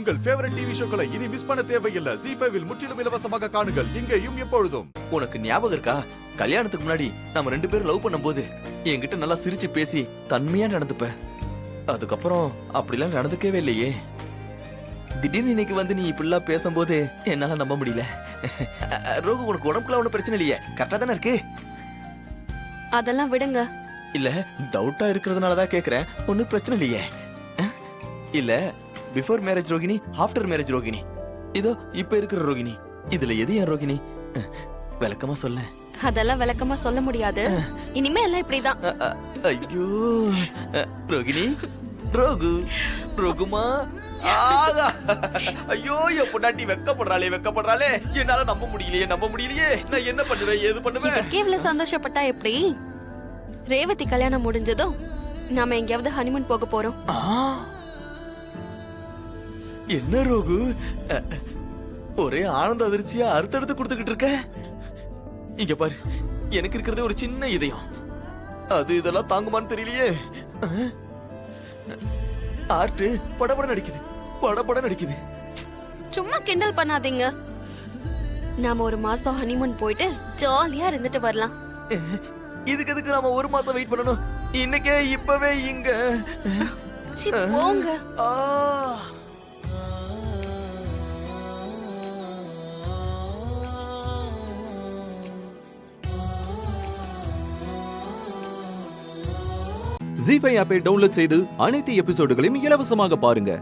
உங்கள் favourite TV ஷோக்களை இனி miss பண்ண தேவையில்லை. ZEE5 இல் முற்றிலும் இலவசமாக காணுங்கள், இங்கேயும் எப்பொழுதும். உனக்கு ஞாபகம் இருக்கா, கல்யாணத்துக்கு முன்னாடி நம்ம 2 பேரும் லவ் பண்ணும்போது என்கிட்ட நல்லா சிரிச்சு பேசி தன்மையா நடந்துப்ப. அதுக்கப்புறம் அப்படிலாம் நடந்துக்கவே இல்லையே. திடீர்னு இன்னைக்கு வந்து நீ இப்படிலாம் பேசும்போது என்னால நம்ப முடியல. ரோகு, உனக்கு உடம்புக்குள்ள ஒன்றும் பிரச்சனை இல்லையே, கரெக்டா தானே இருக்கு? அதெல்லாம் விடுங்க. இல்ல, டவுட்டா இருக்கிறதுனாலதான் கேக்குறேன். ஒன்னும் பிரச்சனை இல்லையே. இல்ல, before marriage Rohini, after marriage Rohini, இதோ இப்ப இருக்கிற ரோகிணி, இதுல எது என் ரோகிணி? விளக்கமா சொல்ல. அதெல்லாம் விளக்கமா சொல்ல முடியாது. இனிமே எல்லாம் இப்படிதான். ஐயோ ரோகிணி, ரோகு, ரோகுமா, ஆகா, ஐயோ என் பொண்டாட்டி வெக்கப்படுறாளே, என்னால நம்ப முடியலையே. நான் என்ன பண்ணுவேன், ஏது பண்ணுவேன்? இதுக்கே இவ்வளவு சந்தோஷப்பட்டா எப்படி? ரேவதி கல்யாணம் முடிஞ்சதும் நாம எங்கேயாவது ஹனிமூன் போக போறோம். என்ன ரோகு, ஒரே ஆனந்த அதிர்ச்சியா அறுத்தெடுத்து கொடுத்துக்கிட்டு இருக்க. இங்க பாரு, எனக்கு இருக்கிறதே ஒரு சின்ன இதயம், அது இதெல்லாம் தாங்குமான்னு தெரியலையே. ஆர்ட் படபட நடிக்குது. சும்மா கிண்டல் பண்ணாதீங்க. நாம ஒரு மாசம் ஹனிமூன் போயிட்டு ஜாலியா இருந்துட்டு வரலாம். இதுக்கு எதுக்கு நாம ஒரு மாசம் வெயிட் பண்ணணும்? இன்னைக்கே இப்பவே இங்க போங்க. ZEE5 ஆப்பை டவுன்லோட் செய்து அனைத்து எபிசோடுகளையும் இலவசமாக பாருங்க.